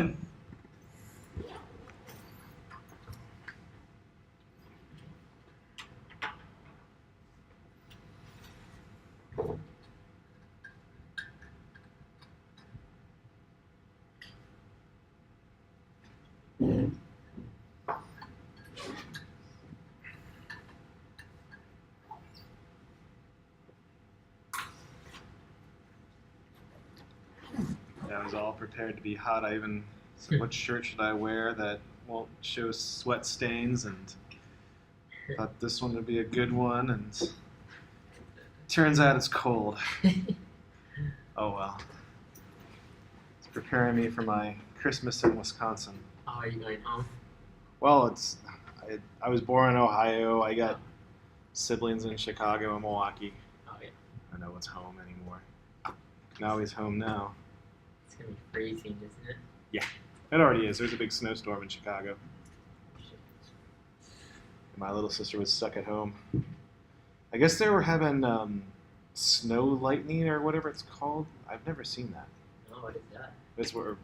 I was all prepared to be hot. I even said, what shirt should I wear that won't show sweat stains? And thought this one would be a good one. And turns out it's cold. Oh well. It's preparing me for my Christmas in Wisconsin. Oh, are you going home? Well, I was born in Ohio. I got siblings in Chicago and Milwaukee. Oh, yeah. I know what's home anymore. Now he's home now. It's going to be freezing, isn't it? Yeah, it already is. There's a big snowstorm in Chicago. My little sister was stuck at home. I guess they were having snow lightning or whatever it's called. I've never seen that. Oh, what is that? That's where,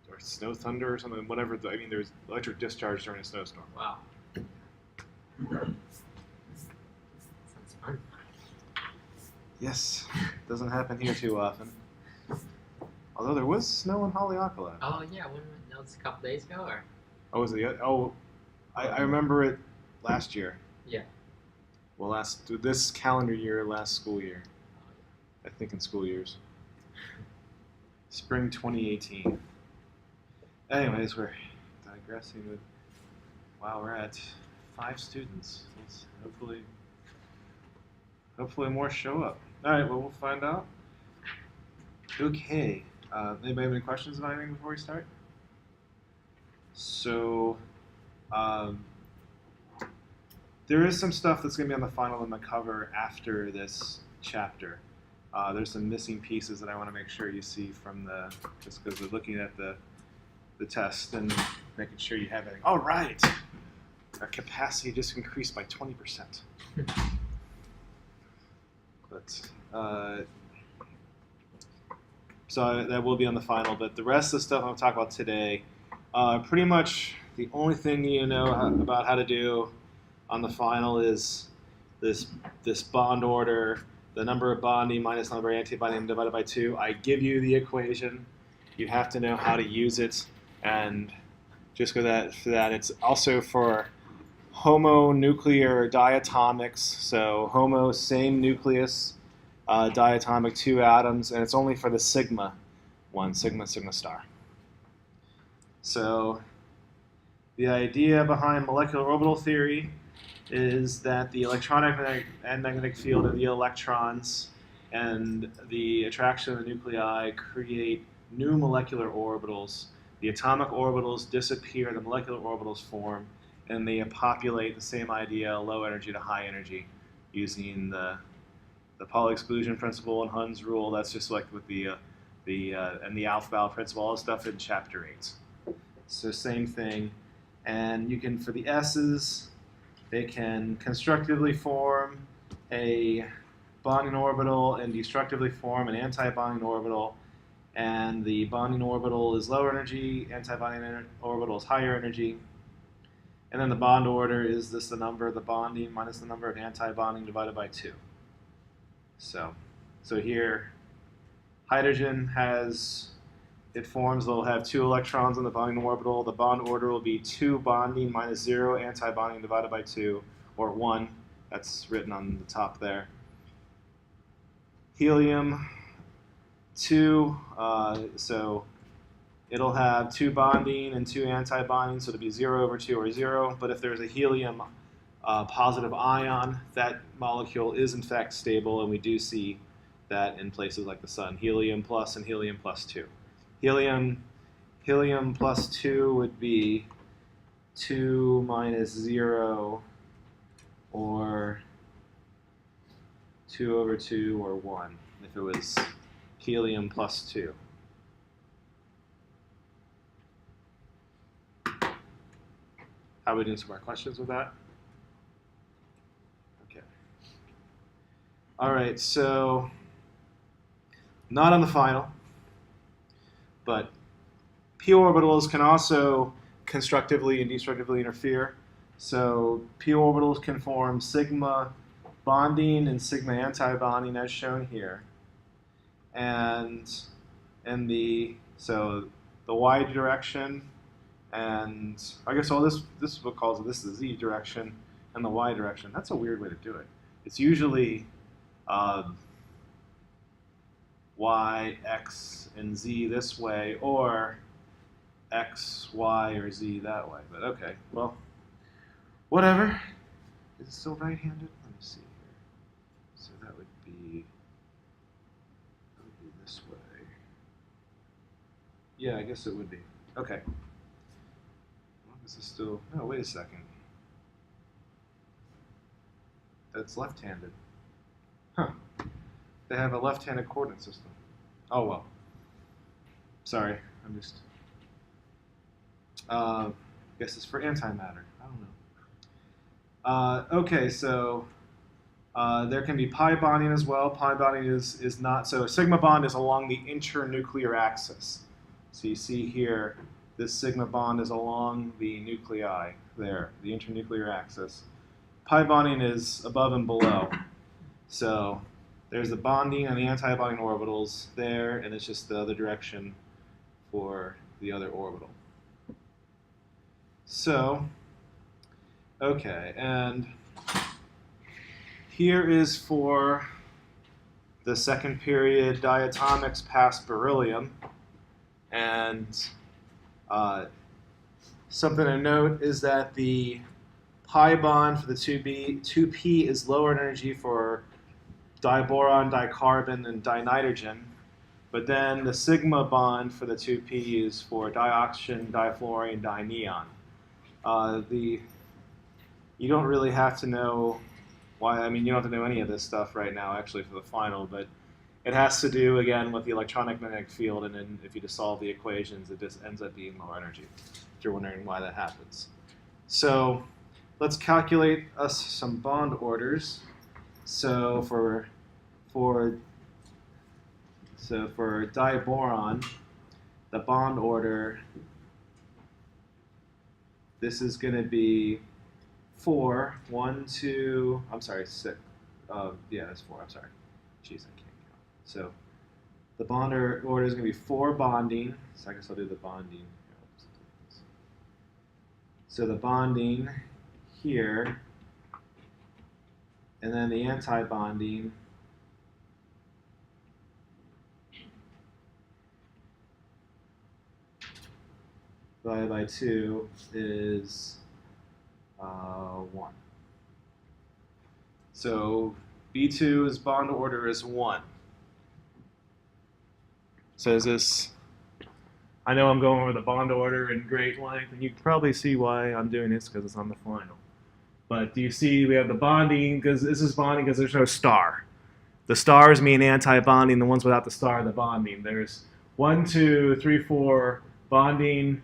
or snow thunder or something. Whatever. I mean, there's electric discharge during a snowstorm. Wow. Sounds fun. Yes, doesn't happen here too often. Although there was snow in Haleakala. Oh, yeah. When that was a couple days ago, or? Oh, was it? Oh, I remember it last year. Yeah. Well, this calendar year, last school year. I think in school years. Spring 2018. Anyways, we're digressing with. Wow, we're at 5 students. Let's hopefully more show up. All right, well, we'll find out. Okay. Anybody have any questions about anything before we start? So, there is some stuff that's going to be on the final and the cover after this chapter. There's some missing pieces that I want to make sure you see from just because we're looking at the test and making sure you have everything. All right. Our capacity just increased by 20%. But so that will be on the final. But the rest of the stuff I'm going to talk about today, pretty much the only thing you know about how to do on the final is this bond order, the number of bonding minus the number of antibonding divided by 2. I give you the equation. You have to know how to use it, and just for that, it's also for homonuclear diatomics. So homo, same nucleus, diatomic 2 atoms, and it's only for the sigma one, sigma star. So the idea behind molecular orbital theory is that the electronic and magnetic field of the electrons and the attraction of the nuclei create new molecular orbitals. The atomic orbitals disappear, the molecular orbitals form, and they populate the same idea, low energy to high energy, using the Pauli exclusion principle and Hund's rule. That's just like with the Aufbau principle, all the stuff in chapter 8. So same thing. And you can, for the S's, they can constructively form a bonding orbital and destructively form an anti-bonding orbital. And the bonding orbital is lower energy, anti-bonding orbital is higher energy. And then the bond order is the number of the bonding minus the number of anti-bonding divided by 2. So here, hydrogen they'll have 2 electrons in the bonding orbital. The bond order will be 2 bonding minus 0 anti-bonding divided by 2, or 1. That's written on the top there. Helium, 2, so it'll have 2 bonding and 2 anti-bonding, so it'll be 0 over 2 or 0. But if there's a helium positive ion, that molecule is in fact stable, and we do see that in places like the sun. Helium plus and helium plus 2. Helium plus 2 would be 2 minus 0, or 2 over 2, or 1, if it was helium plus 2. How are we doing? Some more questions with that? Okay. All right, so not on the final, but p orbitals can also constructively and destructively interfere. So p orbitals can form sigma bonding and sigma anti-bonding as shown here. And in the y direction, and I guess this is what calls it, this is the z direction and the y direction. That's a weird way to do it. It's usually y, x, and z this way, or x, y, or z that way. But okay, well, whatever. Is it still right-handed? Let me see here. So that would be this way. Yeah, I guess it would be. Okay. Well, this is still. Oh, wait a second. That's left-handed. Huh. They have a left-handed coordinate system. Oh well. Sorry, I'm just. Guess it's for antimatter. I don't know. Okay, so there can be pi bonding as well. Pi bonding is not, so sigma bond is along the internuclear axis. So you see here, this sigma bond is along the nuclei there, the internuclear axis. Pi bonding is above and below. So there's the bonding and the anti-bonding orbitals there, and it's just the other direction for the other orbital. So, okay, and here is for the second period diatomics past beryllium. And something to note is that the pi bond for the 2p is lower in energy for diboron, dicarbon, and dinitrogen. But then the sigma bond for the 2p is for dioxygen, difluorine, dineon. You don't really have to know why. I mean, you don't have to know any of this stuff right now, actually, for the final. But it has to do, again, with the electronic magnetic field. And then if you just solve the equations, it just ends up being lower energy, if you're wondering why that happens. So let's calculate us some bond orders. So for diboron, the bond order, this is going to be 4, 1, 2, I'm sorry, 6. Yeah, that's 4, I'm sorry. Jeez, I can't count. So the bond order is going to be 4 bonding. So I guess I'll do the bonding. So the bonding here, and then the anti-bonding divided by 2 is 1. So B2's bond order is 1. So is this, I know I'm going over the bond order in great length, and you can probably see why I'm doing this because it's on the final. But do you see we have the bonding, because this is bonding because there's no star. The stars mean anti-bonding, the ones without the star are the bonding. There's 1, 2, 3, 4 bonding,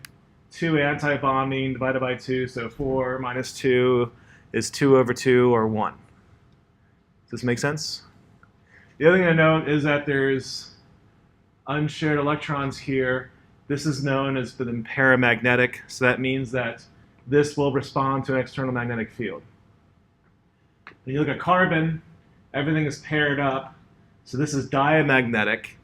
2 anti-bonding divided by 2, so 4 minus 2 is 2 over 2, or 1. Does this make sense? The other thing to note is that there's unshared electrons here. This is known as the paramagnetic, so that means that this will respond to an external magnetic field. When you look at carbon, everything is paired up, so this is diamagnetic.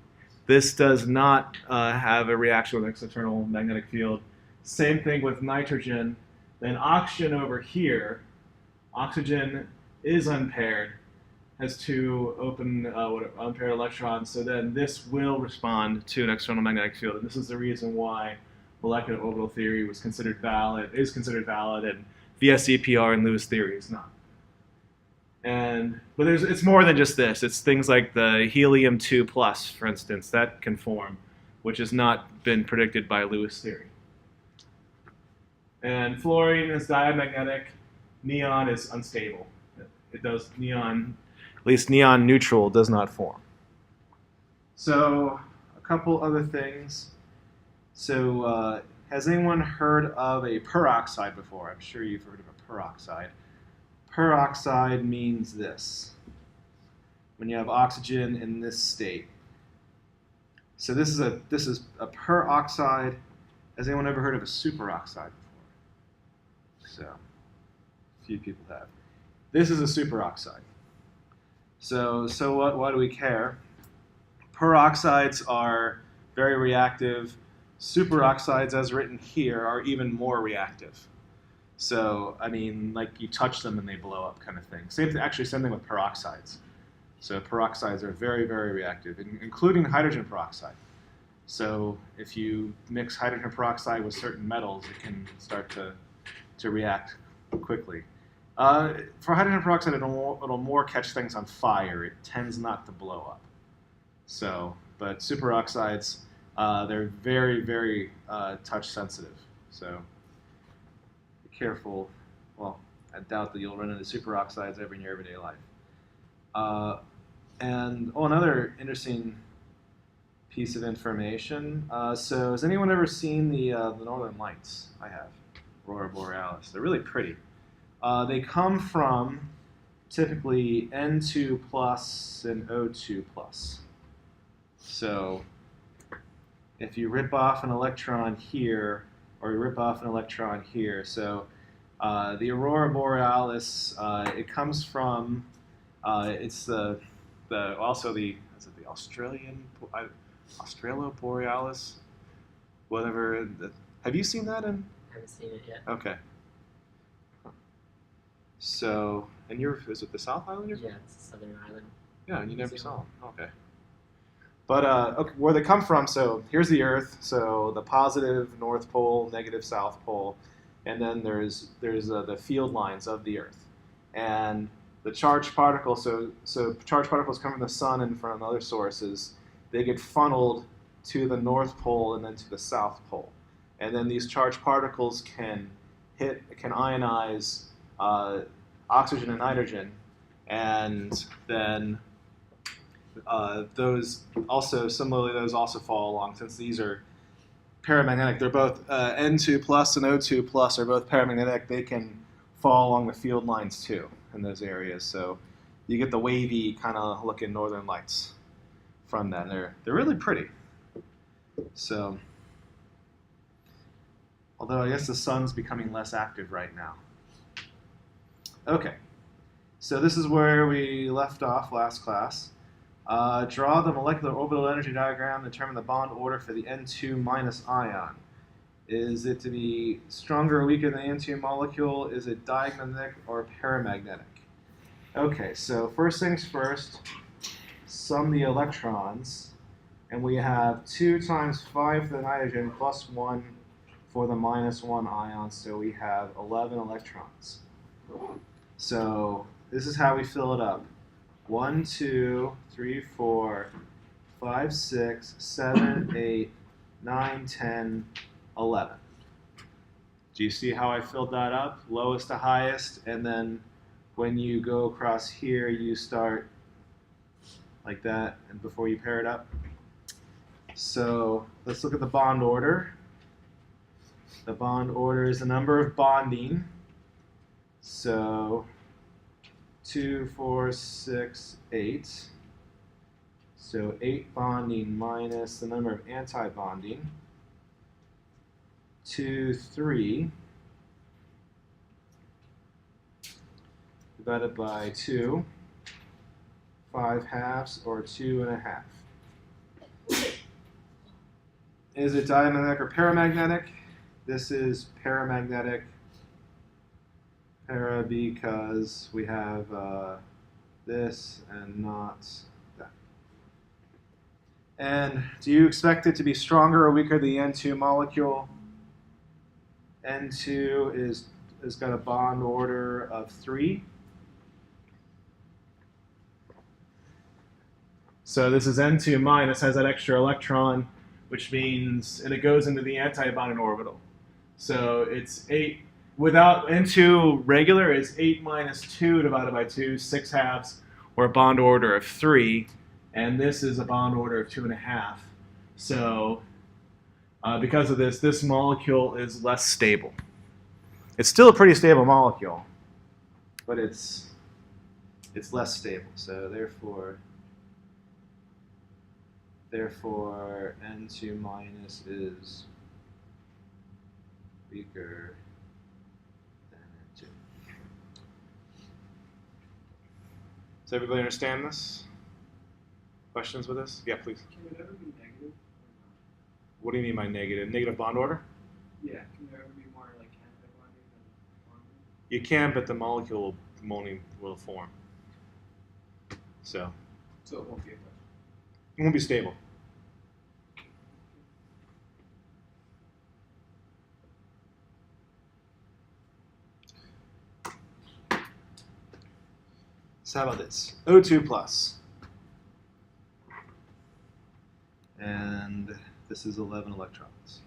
This does not have a reaction with an external magnetic field. Same thing with nitrogen. Then oxygen over here, oxygen is unpaired, has 2 open unpaired electrons, so then this will respond to an external magnetic field. And this is the reason why molecular orbital theory is considered valid, and VSEPR and Lewis theory is not. But it's more than just this. It's things like the helium-2+, for instance, that can form, which has not been predicted by Lewis theory. And fluorine is diamagnetic. Neon is unstable. It does neon, at least neon neutral, does not form. So a couple other things. So has anyone heard of a peroxide before? I'm sure you've heard of a peroxide. Peroxide means this. When you have oxygen in this state. So this is a peroxide, Has anyone ever heard of a superoxide before? So, a few people have. This is a superoxide. So what? Why do we care? Peroxides are very reactive. Superoxides, as written here, are even more reactive. So, I mean, like you touch them and they blow up kind of thing. Same thing with peroxides. So peroxides are very, very reactive, including hydrogen peroxide. So if you mix hydrogen peroxide with certain metals, it can start to react quickly. For hydrogen peroxide, it'll more catch things on fire. It tends not to blow up. So, but superoxides, they're very, very touch sensitive. So be careful. Well, I doubt that you'll run into superoxides in your everyday life. Another interesting piece of information. So has anyone ever seen the Northern Lights? I have. Aurora Borealis. They're really pretty. They come from typically N2 plus and O2 plus. So if you rip off an electron here, or you rip off an electron here, so the Aurora Borealis, it comes from, it's also the Australo Borealis, whatever. Have you seen that in? I haven't seen it yet. Okay. So, and is it the South Island? Yeah, it's a southern island. Yeah, and you never New saw Zealand. them. Okay. But okay, where they come from, so here's the Earth, so the positive North Pole, negative South Pole, and then there's the field lines of the Earth. And the charged particles, so charged particles come from the sun and from other sources, they get funneled to the North Pole and then to the South Pole. And then these charged particles can ionize oxygen and nitrogen, and then those also fall along, since these are paramagnetic. They're both N2 plus and O2 plus are both paramagnetic. They can fall along the field lines too in those areas. So you get the wavy kind of looking northern lights from that. And they're really pretty. So, although I guess the sun's becoming less active right now. Okay, so this is where we left off last class. Draw the molecular orbital energy diagram, determine the bond order for the N2 minus ion. Is it to be stronger or weaker than the N2 molecule? Is it diamagnetic or paramagnetic? Okay, so first things first, sum the electrons. And we have 2 times 5 for the nitrogen plus 1 for the minus 1 ion, so we have 11 electrons. So this is how we fill it up. 1, 2, 3, 4, 5, 6, 7, 8, 9, 10, 11. Do you see how I filled that up? Lowest to highest, and then when you go across here, you start like that, and before you pair it up. So let's look at the bond order. The bond order is the number of bonding. So 2, 4, 6, 8. So 8 bonding minus the number of anti-bonding. 2, 3 divided by 2. 5 halves, or 2 1/2. Is it diamagnetic or paramagnetic? This is paramagnetic. Para because we have this and not that. And do you expect it to be stronger or weaker than the N2 molecule? N2 is got a bond order of 3. So this is N2 minus, has that extra electron, which means, and it goes into the anti-bonding orbital. So it's 8, without N2 regular is 8 minus 2 divided by 2, 6 halves, or a bond order of 3. And this is a bond order of 2 1/2. So because of this, this molecule is less stable. It's still a pretty stable molecule, but it's less stable. So therefore N2 minus is weaker than N2. Does everybody understand this? Questions with this? Yeah, please. Can it ever be negative or What do you mean by negative? Negative bond order? not? Yeah, can there ever be more like candidate bonding than bonding? You can, but the molecule will form. So So it won't be a question. it won't be stable. So how about this? O2 plus. And this is 11 electrons.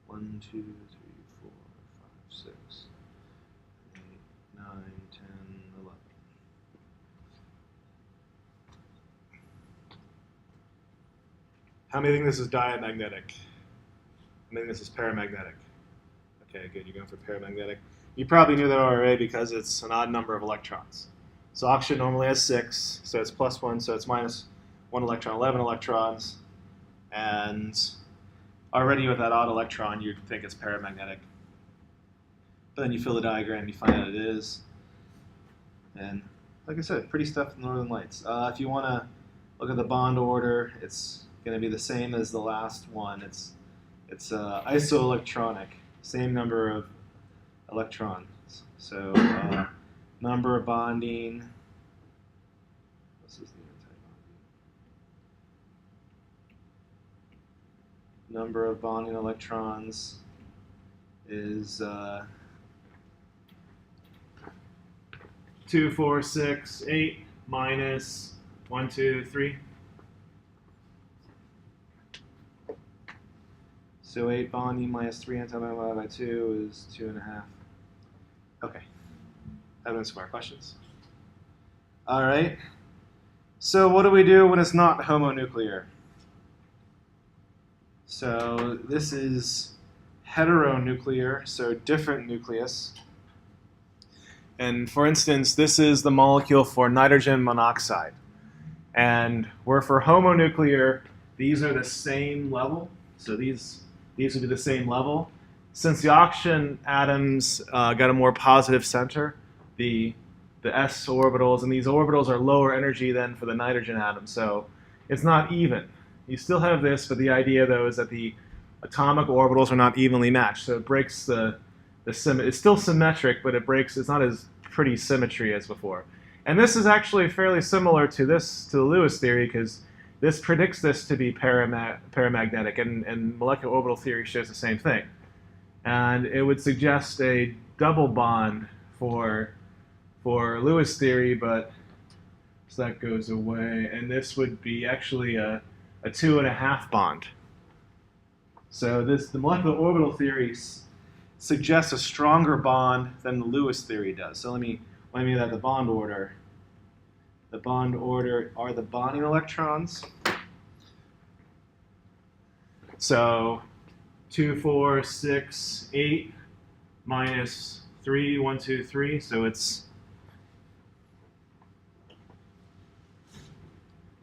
One, 2, 3, 4, 5, 6, 8, 9, 10, 11. How many think this is diamagnetic? How many think this is paramagnetic? Okay, good. You're going for paramagnetic. You probably knew that already because it's an odd number of electrons. So oxygen normally has 6, so it's plus 1, so it's minus 1 electron, 11 electrons. And already with that odd electron, you'd think it's paramagnetic. But then you fill the diagram, you find out it is. And like I said, pretty stuff in the Northern Lights. If you want to look at the bond order, it's going to be the same as the last one. It's isoelectronic, same number of electrons. So number of bonding. This is the anti-bonding. Number of bonding electrons is 2, 4, 6, 8 minus 1, 2, 3. So 8 bonding minus 3 anti-bonding divided by 2 is 2.5. Okay. Have any more questions? All right. So what do we do when it's not homonuclear? So this is heteronuclear, so different nucleus. And for instance, this is the molecule for nitrogen monoxide. And where for homonuclear, these are the same level. So these would be the same level. Since the oxygen atoms got a more positive center, the s orbitals, and these orbitals are lower energy than for the nitrogen atom, so it's not even. You still have this, but the idea though is that the atomic orbitals are not evenly matched, so it breaks it's still symmetric, but it's not as pretty symmetry as before. And this is actually fairly similar to the Lewis theory, because this predicts this to be paramagnetic, and molecular orbital theory shows the same thing. And it would suggest a double bond for Lewis theory, but so that goes away. And this would be actually a 2.5 bond. So the molecular orbital theory suggests a stronger bond than the Lewis theory does. So let me that the bond order. The bond order are the bonding electrons. So 2, 4, 6, 8 minus 3, 1, 2, 3. So it's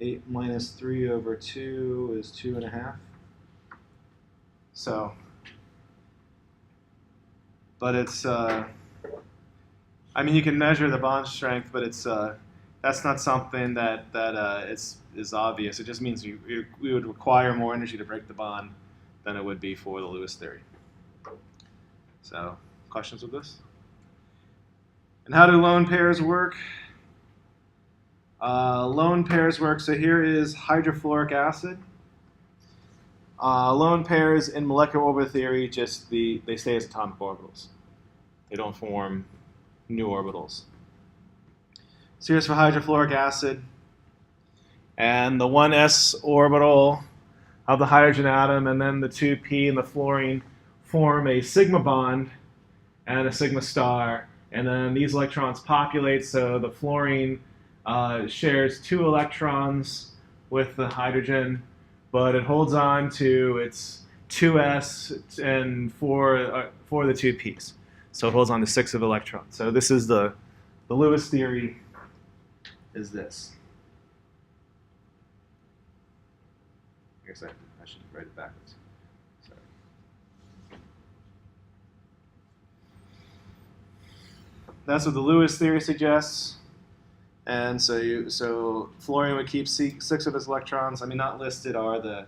8 minus 3 over 2 is 2.5. So, but it's, I mean, you can measure the bond strength, but it's, that's not something that is obvious. It just means we would require more energy to break the bond than it would be for the Lewis theory. So, questions with this? And how do lone pairs work? Lone pairs work. So here is hydrofluoric acid. Lone pairs in molecular orbital theory they stay as atomic orbitals. They don't form new orbitals. So here's for hydrofluoric acid. And the 1s orbital of the hydrogen atom and then the 2p and the fluorine form a sigma bond and a sigma star. And then these electrons populate, so the fluorine shares 2 electrons with the hydrogen, but it holds on to its 2s and 4 the 2p's. So it holds on to 6 of electrons. So this is the the Lewis theory is this. I guess I should write it backwards. Sorry. That's what the Lewis theory suggests. And so fluorine would keep six of its electrons. I mean, not listed are the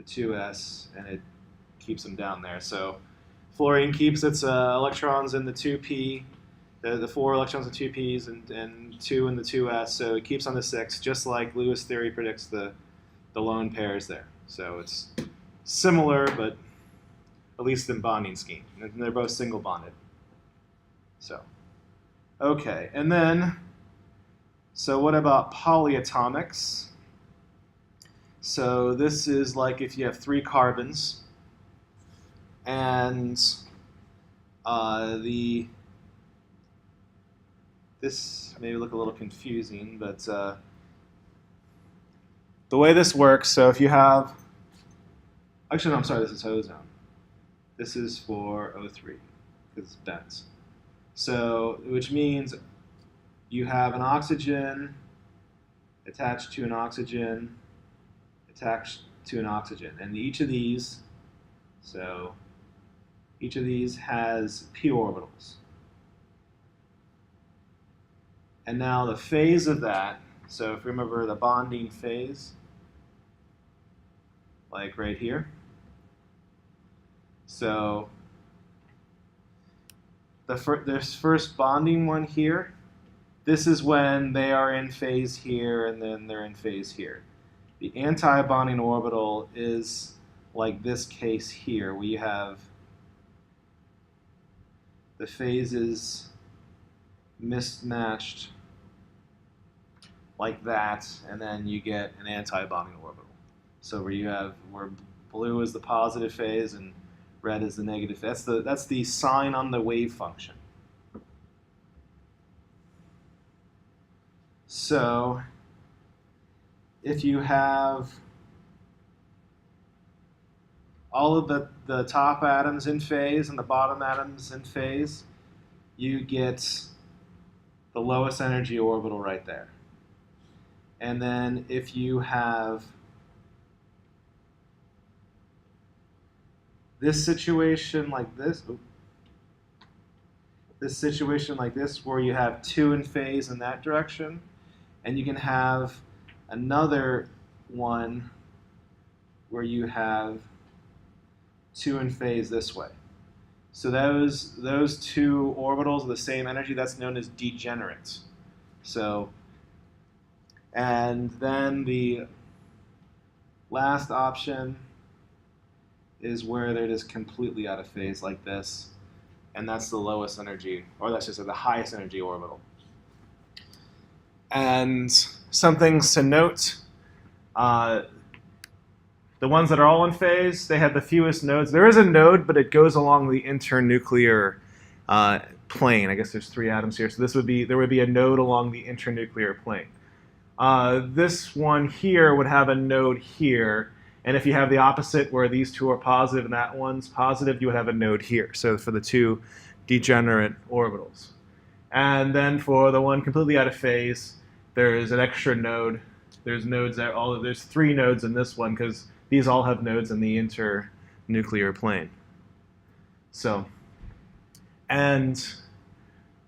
2s, and it keeps them down there. So fluorine keeps its electrons in the 2p, the 4 electrons in 2p's, and 2 in the 2s. So it keeps on the 6, just like Lewis theory predicts the lone pairs there. So it's similar, but at least in bonding scheme. And they're both single bonded. So, okay, and then, so what about polyatomics? So this is like if you have 3 carbons, and this may look a little confusing, but the way this works, so if you have, actually no, I'm sorry, this is ozone. This is for O3, because it's bent. So, which means you have an oxygen attached to an oxygen attached to an oxygen. And each of these, so each of these has p orbitals. And now the phase of that, so if you remember the bonding phase, like right here. So this first bonding one here, this is when they are in phase here and then they're in phase here. The anti-bonding orbital is like this case here, where you have the phases mismatched like that, and then you get an anti-bonding orbital. So where blue is the positive phase and red is the negative phase. That's the sign on the wave function. So if you have all of the top atoms in phase and the bottom atoms in phase, you get the lowest energy orbital right there. And then if you have this situation like this, where you have 2 in phase in that direction, and you can have another one where you have 2 in phase this way. So those 2 orbitals of the same energy, that's known as degenerates. So, and then the last option is where they're just completely out of phase like this, and that's the lowest energy, or that's just the highest energy orbital. And some things to note, the ones that are all in phase, they have the fewest nodes. There is a node, but it goes along the internuclear plane. I guess there's 3 atoms here, so there would be a node along the internuclear plane. This one here would have a node here, and if you have the opposite where these 2 are positive and that one's positive, you would have a node here. So for the 2 degenerate orbitals. And then for the one completely out of phase, there's an extra node. There's 3 nodes in this one because these all have nodes in the internuclear plane. So, and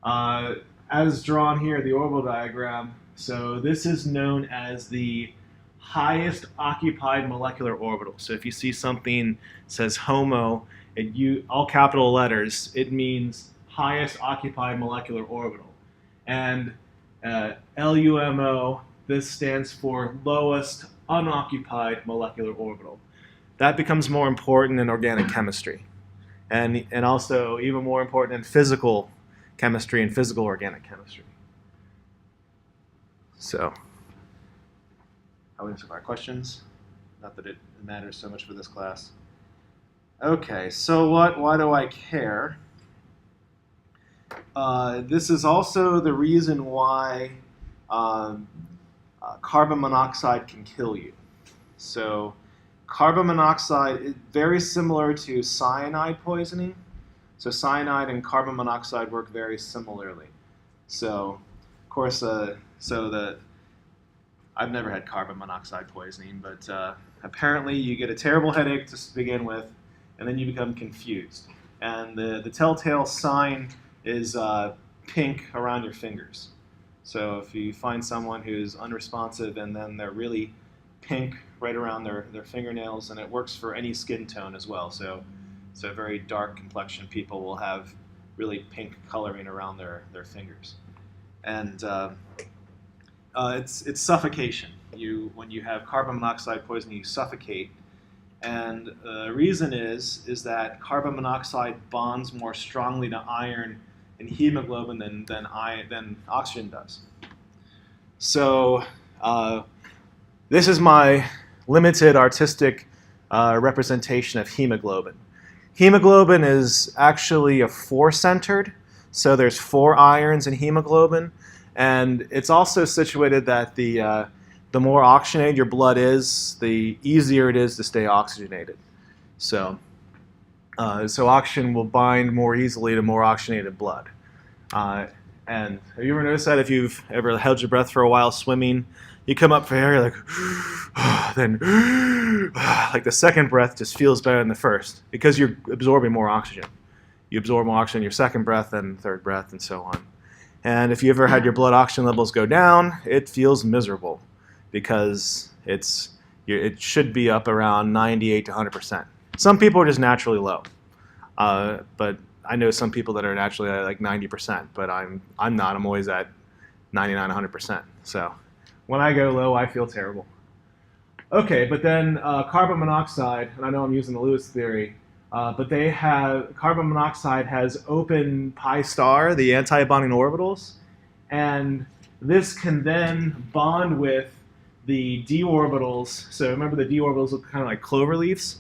as drawn here, the orbital diagram, so this is known as the highest occupied molecular orbital. So if you see something says HOMO, all capital letters, it means highest occupied molecular orbital. And LUMO, this stands for lowest unoccupied molecular orbital. That becomes more important in organic chemistry, and also even more important in physical chemistry and physical organic chemistry. So, how we answer our questions? Not that it matters so much for this class. Okay, so why do I care? This is also the reason why carbon monoxide can kill you. So carbon monoxide is very similar to cyanide poisoning. So cyanide and carbon monoxide work very similarly. So, of course, I've never had carbon monoxide poisoning, but apparently you get a terrible headache to begin with, and then you become confused. And the telltale sign is pink around your fingers. So if you find someone who's unresponsive and then they're really pink right around their fingernails, and it works for any skin tone as well. So very dark complexion people will have really pink coloring around their fingers. And it's suffocation. When you have carbon monoxide poisoning, you suffocate. And the reason is that carbon monoxide bonds more strongly to iron and hemoglobin than oxygen does. So this is my limited artistic representation of hemoglobin. Hemoglobin is actually a four-centered, so there's 4 irons in hemoglobin, and it's also situated that the more oxygenated your blood is, the easier it is to stay oxygenated. So oxygen will bind more easily to more oxygenated blood. And have you ever noticed that if you've ever held your breath for a while swimming, you come up for air, you're like, then like the second breath just feels better than the first because you're absorbing more oxygen. You absorb more oxygen in your second breath and third breath and so on. And if you ever had your blood oxygen levels go down, it feels miserable because it should be up around 98 to 100%. Some people are just naturally low, but I know some people that are naturally at like 90%, but I'm not. I'm always at 99, 100%. So when I go low, I feel terrible. Okay, but then carbon monoxide, and I know I'm using the Lewis theory, but carbon monoxide has open pi star, the anti-bonding orbitals, and this can then bond with the d orbitals. So remember the d orbitals look kind of like clover leaves?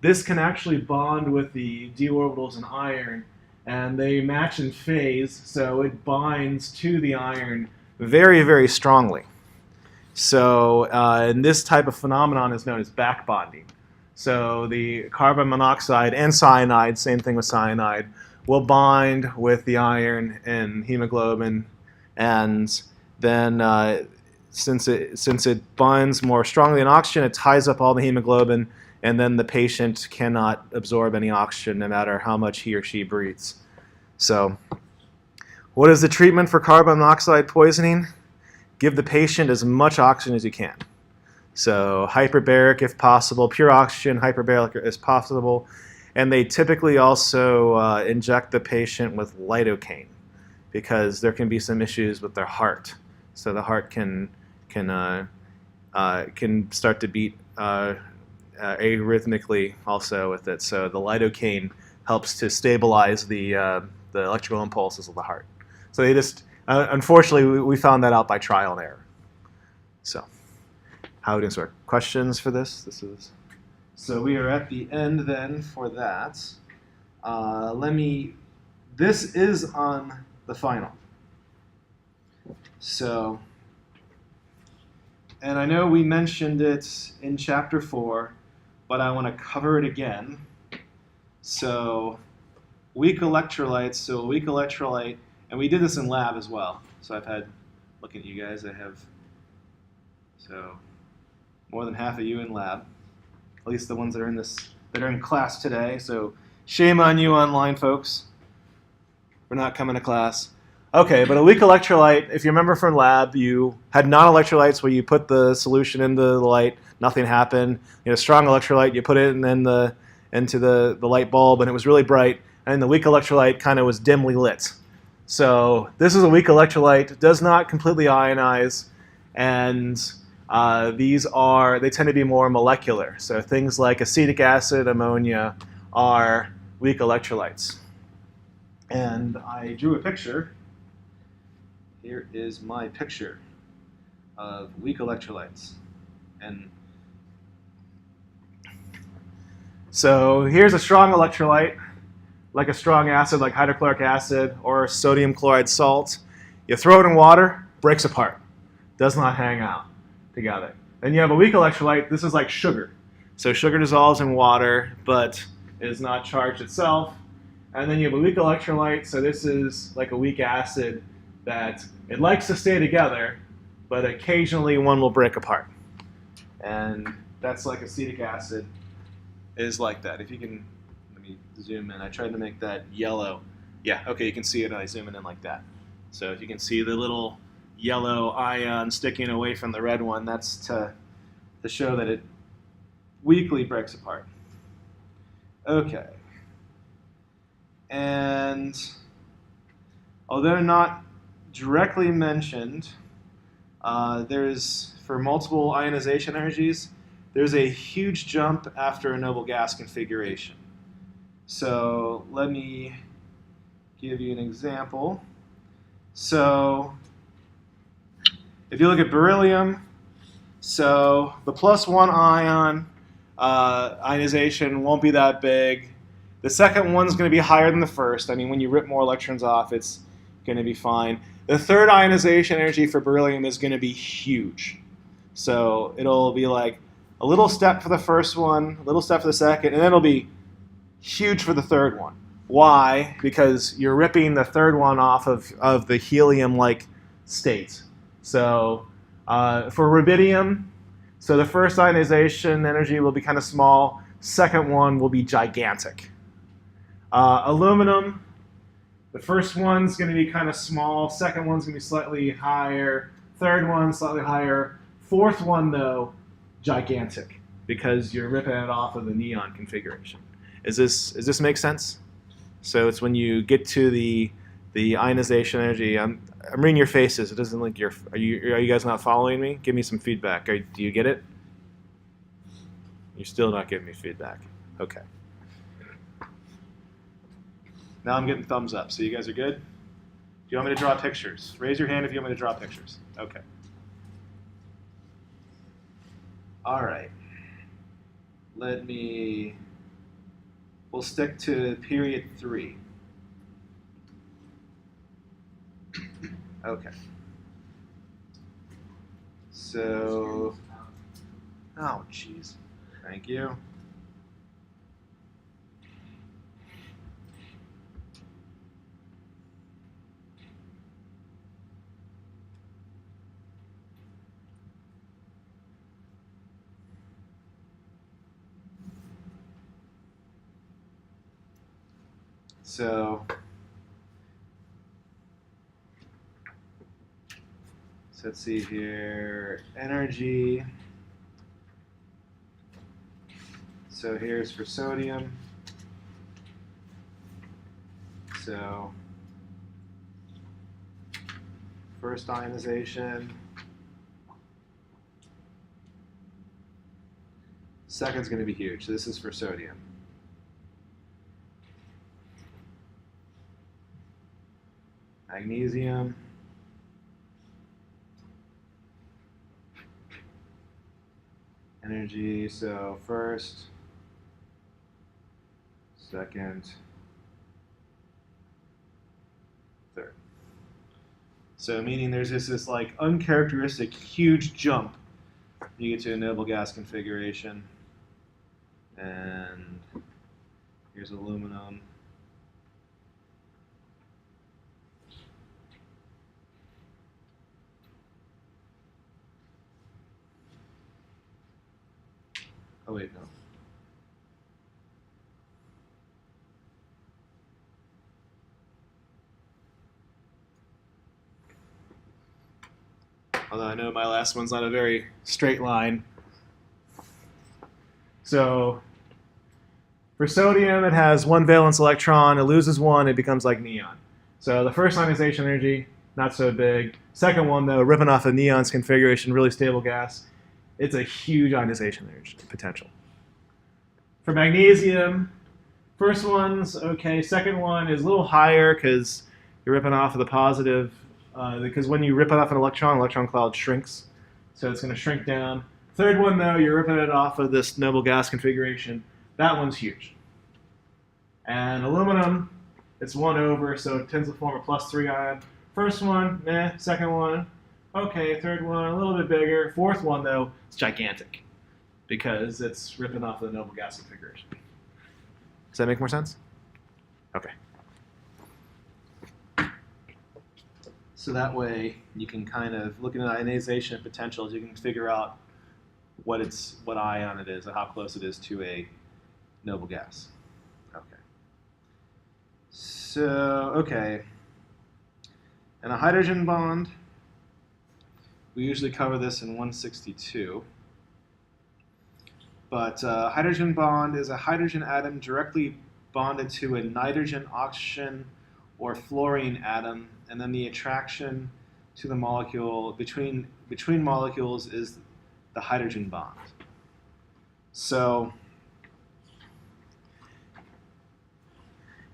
This can actually bond with the d orbitals in iron, and they match in phase, so it binds to the iron very, very strongly. So and this type of phenomenon is known as back bonding. So the carbon monoxide and cyanide, same thing with cyanide, will bind with the iron and hemoglobin, and then since it binds more strongly than oxygen, it ties up all the hemoglobin, and then the patient cannot absorb any oxygen no matter how much he or she breathes. So what is the treatment for carbon monoxide poisoning? Give the patient as much oxygen as you can. So hyperbaric if possible, pure oxygen, hyperbaric as possible. And they typically also inject the patient with lidocaine because there can be some issues with their heart. So the heart can start to beat arrhythmically also with it. So the lidocaine helps to stabilize the electrical impulses of the heart. So they just, unfortunately, we found that out by trial and error. So how do you answer questions for this? So we are at the end then for that. This is on the final. So, and I know we mentioned it in chapter 4, but I want to cover it again. So weak electrolyte, and we did this in lab as well. So I've had, looking at you guys, I have more than half of you in lab, at least the ones that are in class today. So shame on you online folks for not coming to class. Okay, but a weak electrolyte, if you remember from lab, you had non-electrolytes where you put the solution into the light, nothing happened. You know, strong electrolyte, you put it into the light bulb and it was really bright, and the weak electrolyte kind of was dimly lit. So this is a weak electrolyte, does not completely ionize, and they tend to be more molecular. So things like acetic acid, ammonia are weak electrolytes. And I drew a picture. Here is my picture of weak electrolytes. And so here's a strong electrolyte, like a strong acid like hydrochloric acid or sodium chloride salt. You throw it in water, breaks apart, does not hang out together. Then you have a weak electrolyte. This is like sugar. So sugar dissolves in water, but is not charged itself. And then you have a weak electrolyte. So this is like a weak acid that it likes to stay together, but occasionally one will break apart. And that's like acetic acid is like that. If you can, let me zoom in. I tried to make that yellow. Yeah, okay, you can see it, and I zoom it in like that. So if you can see the little yellow ion sticking away from the red one, that's to show that it weakly breaks apart. Okay. And although not directly mentioned, there's, for multiple ionization energies, there's a huge jump after a noble gas configuration. So let me give you an example. So if you look at beryllium, so the +1 ion ionization won't be that big. The second one's going to be higher than the first. I mean, when you rip more electrons off, it's going to be fine. The third ionization energy for beryllium is going to be huge. So it'll be like a little step for the first one, a little step for the second, and then it'll be huge for the third one. Why? Because you're ripping the third one off of the helium-like state. So for rubidium, so the first ionization energy will be kind of small. Second one will be gigantic. Aluminum, the first one's going to be kind of small. Second one's going to be slightly higher. Third one, slightly higher. Fourth one, though, gigantic, because you're ripping it off of the neon configuration. Does this make sense? So it's when you get to the ionization energy. I'm reading your faces. It doesn't look are you guys not following me? Give me some feedback. Do you get it? You're still not giving me feedback. Okay. Now I'm getting thumbs up. So you guys are good? Do you want me to draw pictures? Raise your hand if you want me to draw pictures. Okay. All right. We'll stick to period 3. Okay. So, oh, jeez. Thank you. So let's see here, energy. So here's for sodium. So first ionization. Second's going to be huge. So this is for sodium. Magnesium. Energy, so first, second, third. So meaning there's this like uncharacteristic huge jump. You get to a noble gas configuration. And here's aluminum. Oh wait, no. Although I know my last one's not a very straight line. So for sodium, it has one valence electron. It loses one, it becomes like neon. So the first ionization energy, not so big. Second one, though, ripping off the neon's configuration, really stable gas. It's a huge ionization energy potential. For magnesium, first one's okay. Second one is a little higher because you're ripping off of the positive. Because when you rip it off an electron cloud shrinks. So it's going to shrink down. Third one, though, you're ripping it off of this noble gas configuration. That one's huge. And aluminum, it's 1 over, so it tends to form a +3 ion. First one, meh. Second one, okay. Third one, a little bit bigger. Fourth one, though, it's gigantic because it's ripping off the noble gas configuration. Does that make more sense? Okay. So that way you can kind of, looking at ionization potentials, you can figure out what ion it is and how close it is to a noble gas. Okay. So, okay. And a hydrogen bond, we usually cover this in 162. But a hydrogen bond is a hydrogen atom directly bonded to a nitrogen, oxygen, or fluorine atom, and then the attraction to the molecule between molecules is the hydrogen bond. So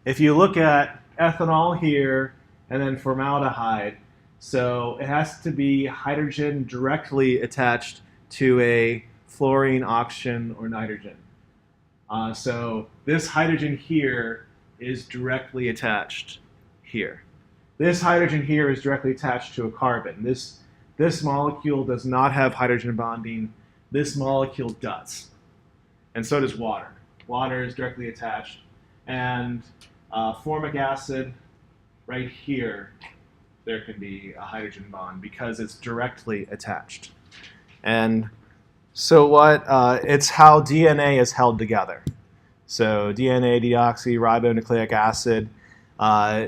if you look at ethanol here and then formaldehyde, so it has to be hydrogen directly attached to a fluorine, oxygen, or nitrogen. So this hydrogen here is directly attached here. This hydrogen here is directly attached to a carbon. This molecule does not have hydrogen bonding. This molecule does. And so does water. Water is directly attached. And formic acid, right here, there can be a hydrogen bond because it's directly attached. And so what? It's how DNA is held together. So DNA, deoxyribonucleic acid.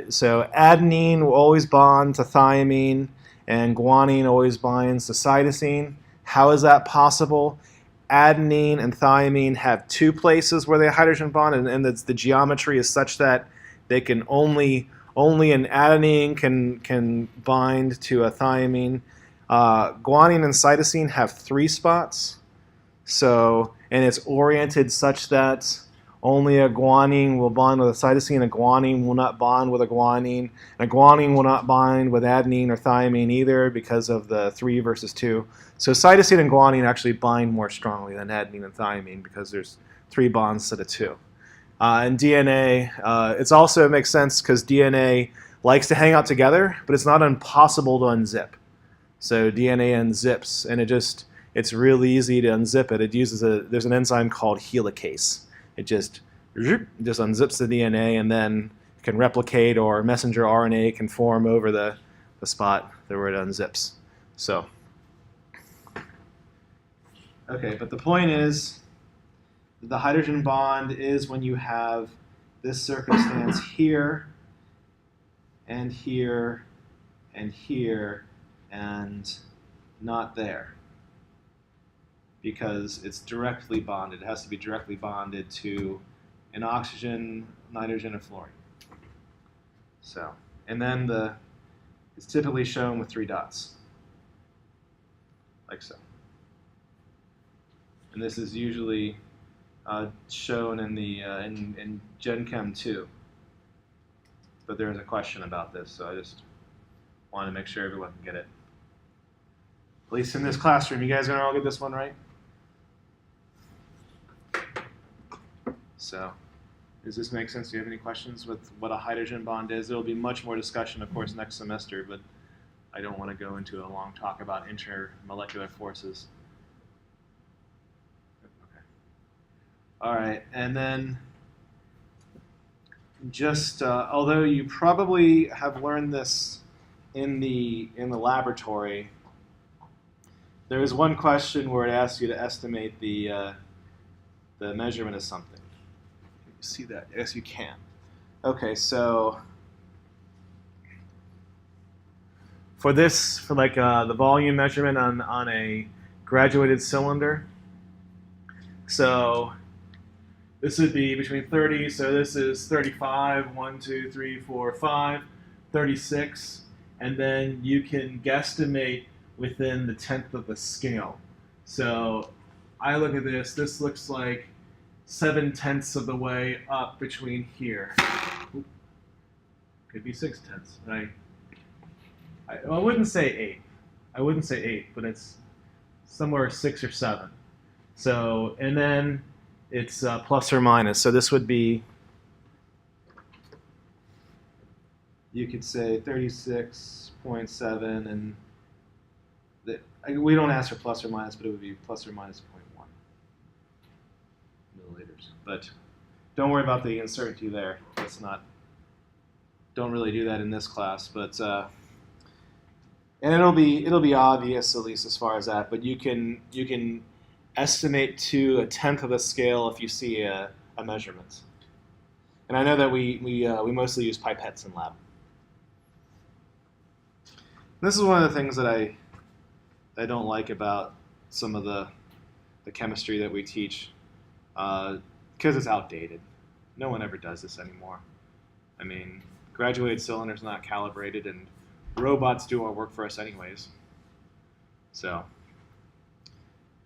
So adenine will always bond to thymine, and guanine always binds to cytosine. How is that possible? Adenine and thymine have two places where they hydrogen bond, and the geometry is such that they can only an adenine can bind to a thymine. Guanine and cytosine have 3 spots. So, and it's oriented such that only a guanine will bond with a cytosine. A guanine will not bond with a guanine. And a guanine will not bind with adenine or thymine either because of the 3 versus 2. So cytosine and guanine actually bind more strongly than adenine and thymine because there's 3 bonds instead of 2. And DNA, it makes sense because DNA likes to hang out together, but it's not impossible to unzip. So DNA unzips, and it's really easy to unzip it. It uses there's an enzyme called helicase. It just unzips the DNA, and then it can replicate, or messenger RNA can form over the spot where it unzips. So, okay, but the point is, the hydrogen bond is when you have this circumstance here, and here, and here, and not there. Because it's directly bonded. It has to be directly bonded to an oxygen, nitrogen, or fluorine. So, and then it's typically shown with 3 dots, like so. And this is usually shown in the in Gen Chem 2. But there is a question about this, so I just want to make sure everyone can get it. At least in this classroom. You guys are gonna all get this one right? So, does this make sense? Do you have any questions with what a hydrogen bond is? There will be much more discussion, of course, next semester, but I don't want to go into a long talk about intermolecular forces. Okay. All right, and then just although you probably have learned this in the laboratory, there is one question where it asks you to estimate the measurement of something. Can you see that? Yes, you can. Okay, so for the volume measurement on a graduated cylinder, so this would be between 30, so this is 35, 1, 2, 3, 4, 5, 36, and then you can guesstimate within the 10th of the scale. So I look at this looks like 7/10 of the way up between here. Oop. Could be 6/10. I wouldn't say 8. I wouldn't say 8, but it's somewhere 6 or 7. So, and then it's plus or minus. So this would be, you could say 36.7, and we don't ask for plus or minus, but it would be plus or minus 0.1 milliliters. But don't worry about the uncertainty there. Don't really do that in this class. But and it'll be obvious, at least as far as that. But you can estimate to a tenth of the scale if you see a measurement. And I know that we mostly use pipettes in lab. This is one of the things that I don't like about some of the chemistry that we teach, because it's outdated. No one ever does this anymore. I mean, graduated cylinder's not calibrated, and robots do our work for us anyways. So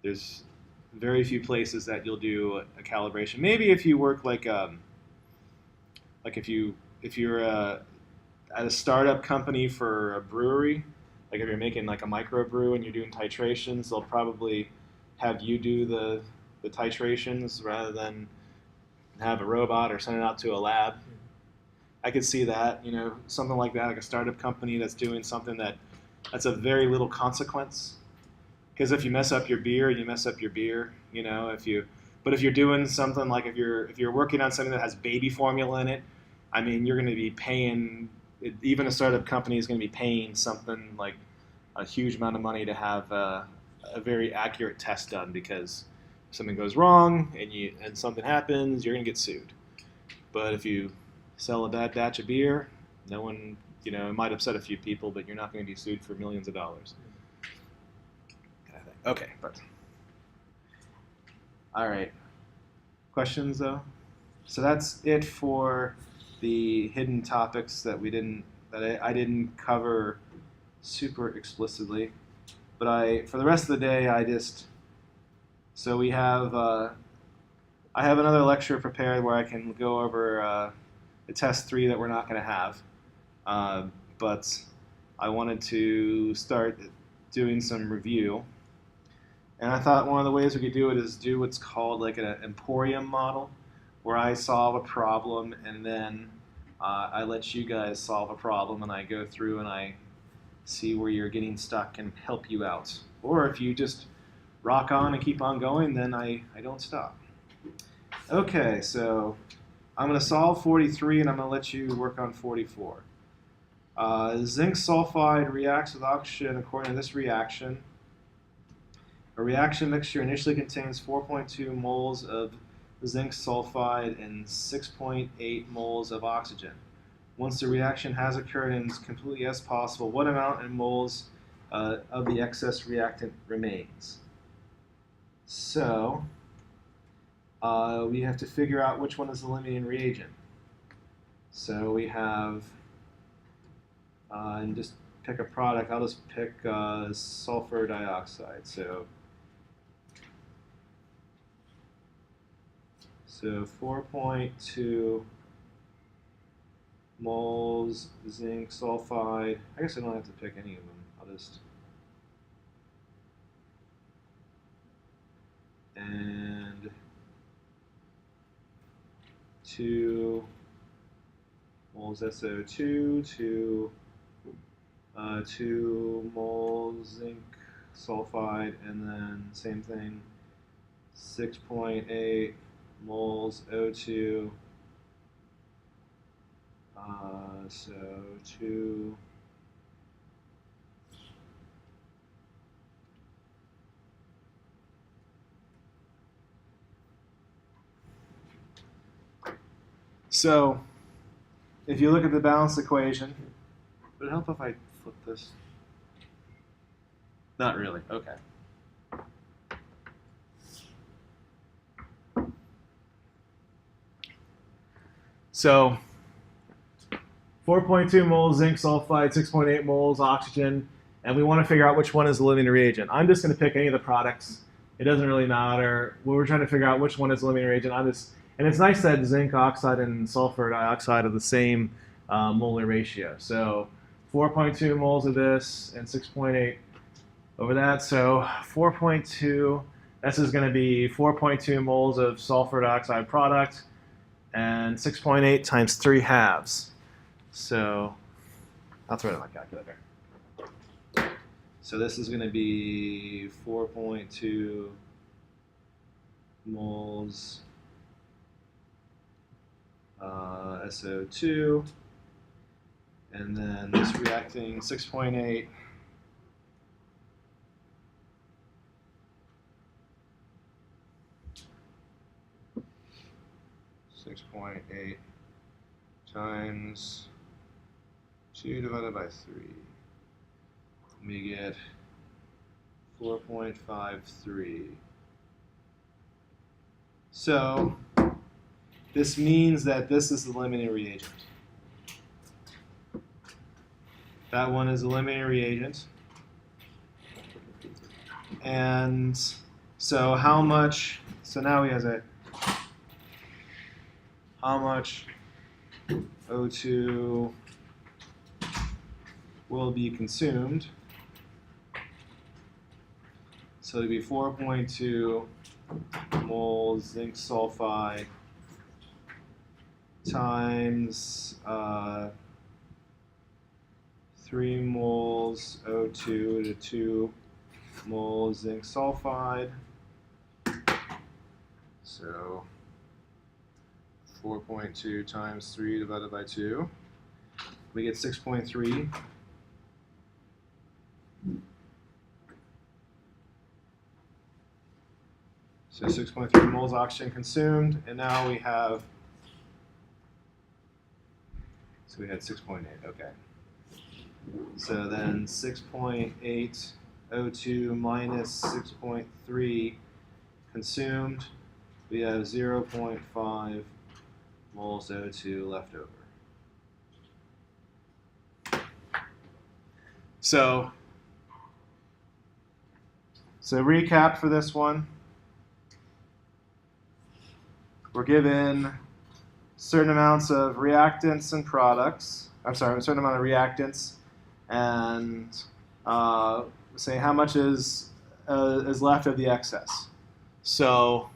there's very few places that you'll do a calibration. Maybe if you work like if you're at a startup company for a brewery, like if you're making like a microbrew and you're doing titrations, they'll probably have you do the titrations rather than have a robot or send it out to a lab. I could see that, something like that, like a startup company that's doing something that's of very little consequence. Because if you mess up your beer, you mess up your beer. But if you're doing something like if you're working on something that has baby formula in it, I mean, you're going to be paying. Even a startup company is going to be paying something like a huge amount of money to have a very accurate test done, because if something goes wrong and something happens, you're going to get sued. But if you sell a bad batch of beer, no one, it might upset a few people, but you're not going to be sued for millions of dollars. Okay, but all right. Questions though? So that's it for the hidden topics that I didn't cover super explicitly. But for the rest of the day, so we have I have another lecture prepared where I can go over the test 3 that we're not going to have. But I wanted to start doing some review. And I thought one of the ways we could do it is do what's called like an emporium model, where I solve a problem and then I let you guys solve a problem, and I go through and I see where you're getting stuck and help you out. Or if you just rock on and keep on going, then I don't stop. Okay, so I'm going to solve 43 and I'm going to let you work on 44. Zinc sulfide reacts with oxygen according to this reaction. A reaction mixture initially contains 4.2 moles of zinc sulfide and 6.8 moles of oxygen. Once the reaction has occurred and is completely as possible, what amount in moles of the excess reactant remains? So we have to figure out which one is the limiting reagent. So we have, and just pick a product. I'll just pick sulfur dioxide. So 4.2 moles zinc sulfide. I guess I don't have to pick any of them. I'll just, and 2 moles SO2, 2 moles zinc sulfide, and then same thing, 6.8 moles O2, so 2 So if you look at the balanced equation, would it help if I flip this? Not really. Okay. So 4.2 moles zinc sulfide, 6.8 moles oxygen, and we want to figure out which one is the limiting reagent. I'm just going to pick any of the products. It doesn't really matter. When we're trying to figure out which one is the limiting reagent, and it's nice that zinc oxide and sulfur dioxide are the same molar ratio. So 4.2 moles of this and 6.8 over that. So 4.2, this is going to be 4.2 moles of sulfur dioxide product, and 6.8 times 3 halves. So I'll throw it in my calculator. So this is going to be 4.2 moles SO2, and then this reacting 6.8 6.8 times 2 divided by 3. We get 4.53. So this means that this is the limiting reagent. That one is the limiting reagent. And so how much, so now he has a, how much O2 will be consumed? So it'd be 4.2 moles zinc sulfide times 3 moles O2 to 2 moles zinc sulfide. So 4.2 times 3 divided by 2. We get 6.3. So 6.3 moles oxygen consumed, and now we have, so we had 6.8, okay. So then 6.8 O2 minus 6.3 consumed, we have 0.5 moles O2 left over. So recap for this one. We're given certain amounts of reactants and products. I'm sorry, a certain amount of reactants, and say how much is left of the excess. So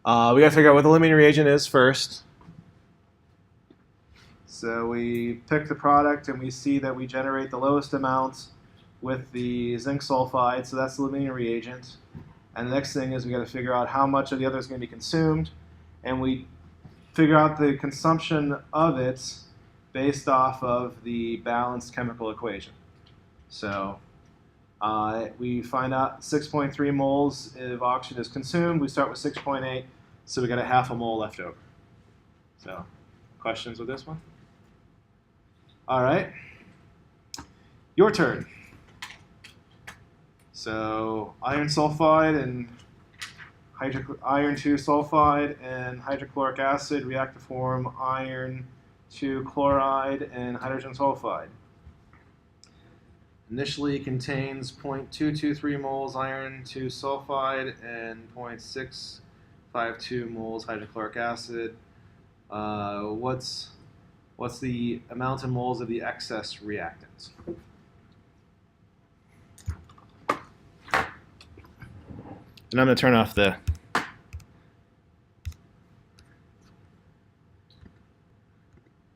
we got to figure out what the limiting reagent is first. So we pick the product, and we see that we generate the lowest amount with the zinc sulfide. So that's the limiting reagent. And the next thing is we got to figure out how much of the other is going to be consumed, and we figure out the consumption of it based off of the balanced chemical equation. So we find out 6.3 moles of oxygen is consumed. We start with 6.8, so we got a half a mole left over. So questions with this one? All right, your turn. So iron sulfide and iron 2 sulfide and hydrochloric acid react to form iron 2 chloride and hydrogen sulfide. Initially contains 0.223 moles iron 2 sulfide and 0.652 moles hydrochloric acid. What's the amount of moles of the excess reactants? And I'm going to turn off the